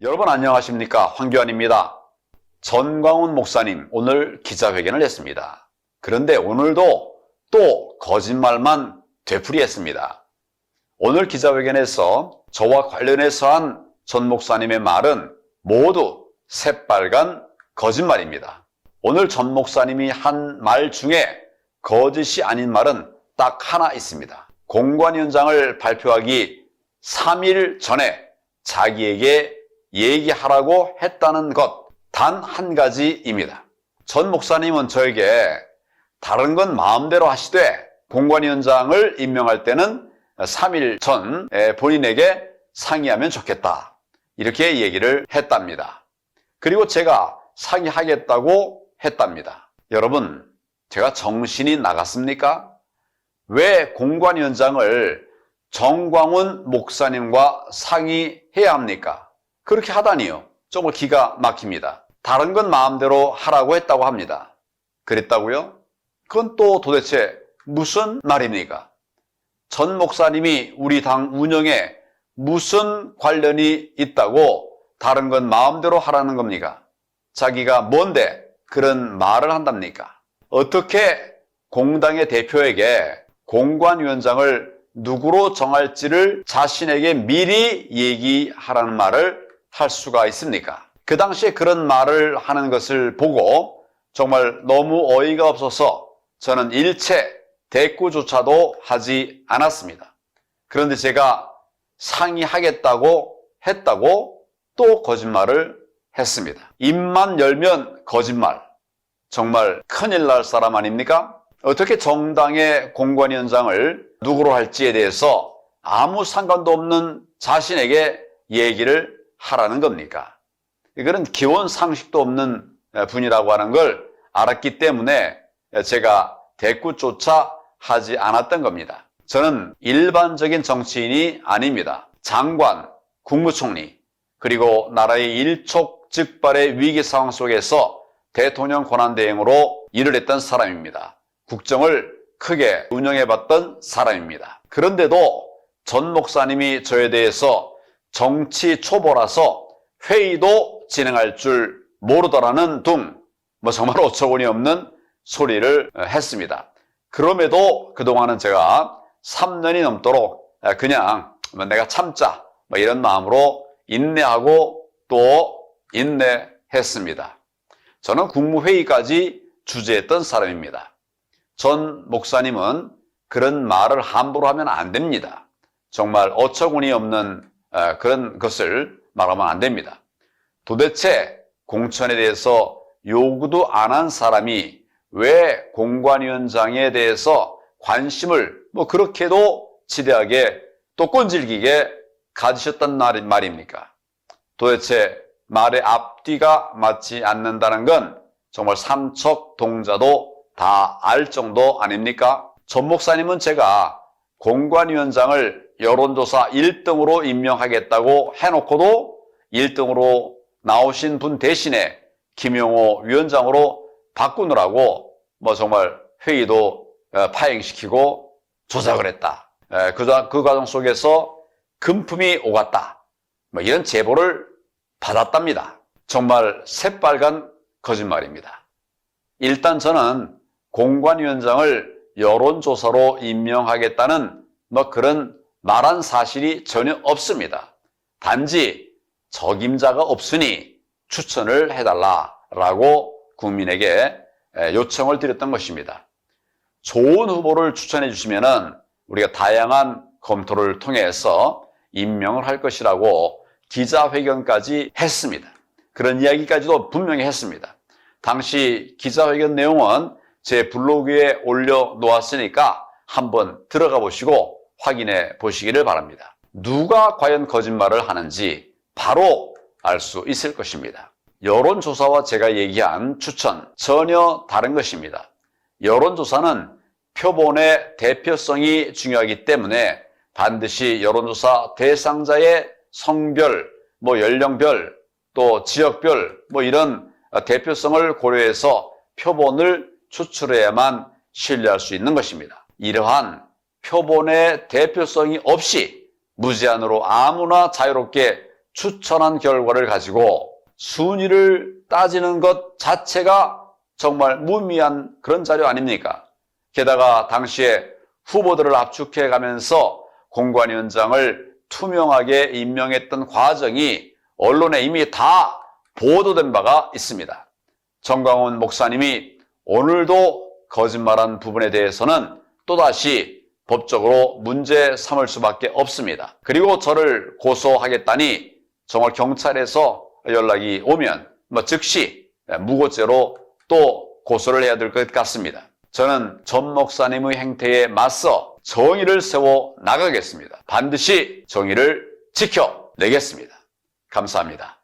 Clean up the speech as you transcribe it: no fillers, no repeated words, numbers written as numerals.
여러분 안녕하십니까? 황교안입니다. 전광훈 목사님 오늘 기자회견을 했습니다. 그런데 오늘도 또 거짓말만 되풀이했습니다. 오늘 기자회견에서 저와 관련해서 한 전 목사님의 말은 모두 새빨간 거짓말입니다. 오늘 전 목사님이 한 말 중에 거짓이 아닌 말은 딱 하나 있습니다. 공관위원장을 발표하기 3일 전에 자기에게 얘기하라고 했다는 것 단 한 가지입니다. 전 목사님은 저에게 다른 건 마음대로 하시되 공관위원장을 임명할 때는 3일 전 본인에게 상의하면 좋겠다. 이렇게 얘기를 했답니다. 그리고 제가 상의하겠다고 했답니다. 여러분, 제가 정신이 나갔습니까? 왜 공관위원장을 전광훈 목사님과 상의해야 합니까? 그렇게 하다니요. 정말 기가 막힙니다. 다른 건 마음대로 하라고 했다고 합니다. 그랬다고요? 그건 또 도대체 무슨 말입니까? 전 목사님이 우리 당 운영에 무슨 관련이 있다고 다른 건 마음대로 하라는 겁니까? 자기가 뭔데 그런 말을 한답니까? 어떻게 공당의 대표에게 공관위원장을 누구로 정할지를 자신에게 미리 얘기하라는 말을 할 수가 있습니까? 그 당시에 그런 말을 하는 것을 보고 정말 너무 어이가 없어서 저는 일체 대꾸조차도 하지 않았습니다. 그런데 제가 상의하겠다고 했다고 또 거짓말을 했습니다. 입만 열면 거짓말. 정말 큰일 날 사람 아닙니까? 어떻게 정당의 공관위원장을 누구로 할지에 대해서 아무 상관도 없는 자신에게 얘기를 하라는 겁니까? 이거는 기본 상식도 없는 분이라고 하는 걸 알았기 때문에 제가 대꾸조차 하지 않았던 겁니다. 저는 일반적인 정치인이 아닙니다. 장관, 국무총리, 그리고 나라의 일촉즉발의 위기 상황 속에서 대통령 권한대행으로 일을 했던 사람입니다. 국정을 크게 운영해봤던 사람입니다. 그런데도 전 목사님이 저에 대해서 정치 초보라서 회의도 진행할 줄 모르더라는 둥, 정말 어처구니 없는 소리를 했습니다. 그럼에도 그동안은 제가 3년이 넘도록 그냥 내가 참자 이런 마음으로 인내하고 또 인내했습니다. 저는 국무회의까지 주재했던 사람입니다. 전 목사님은 그런 말을 함부로 하면 안 됩니다. 정말 어처구니 없는 그런 것을 말하면 안 됩니다. 도대체 공천에 대해서 요구도 안 한 사람이 왜 공관위원장에 대해서 관심을 그렇게도 지대하게 또 꼰질기게 가지셨단 말입니까? 도대체 말의 앞뒤가 맞지 않는다는 건 정말 삼척동자도 다 알 정도 아닙니까? 전 목사님은 제가 공관위원장을 여론조사 1등으로 임명하겠다고 해놓고도 1등으로 나오신 분 대신에 김용호 위원장으로 바꾸느라고 정말 회의도 파행시키고 조작을 했다. 그 과정 속에서 금품이 오갔다. 이런 제보를 받았답니다. 정말 새빨간 거짓말입니다. 일단 저는 공관위원장을 여론조사로 임명하겠다는 그런 말한 사실이 전혀 없습니다. 단지 적임자가 없으니 추천을 해달라라고 국민에게 요청을 드렸던 것입니다. 좋은 후보를 추천해 주시면은 우리가 다양한 검토를 통해서 임명을 할 것이라고 기자회견까지 했습니다. 그런 이야기까지도 분명히 했습니다. 당시 기자회견 내용은 제 블로그에 올려놓았으니까 한번 들어가 보시고 확인해 보시기를 바랍니다. 누가 과연 거짓말을 하는지 바로 알 수 있을 것입니다. 여론조사와 제가 얘기한 추천 전혀 다른 것입니다. 여론조사는 표본의 대표성이 중요하기 때문에 반드시 여론조사 대상자의 성별, 연령별, 또 지역별 이런 대표성을 고려해서 표본을 추출해야만 신뢰할 수 있는 것입니다. 이러한 표본의 대표성이 없이 무제한으로 아무나 자유롭게 추천한 결과를 가지고 순위를 따지는 것 자체가 정말 무미한 그런 자료 아닙니까? 게다가 당시에 후보들을 압축해 가면서 공관위원장을 투명하게 임명했던 과정이 언론에 이미 다 보도된 바가 있습니다. 정광훈 목사님이 오늘도 거짓말한 부분에 대해서는 또다시 법적으로 문제 삼을 수밖에 없습니다. 그리고 저를 고소하겠다니 정말 경찰에서 연락이 오면 즉시 무고죄로 또 고소를 해야 될 것 같습니다. 저는 전 목사님의 행태에 맞서 정의를 세워 나가겠습니다. 반드시 정의를 지켜내겠습니다. 감사합니다.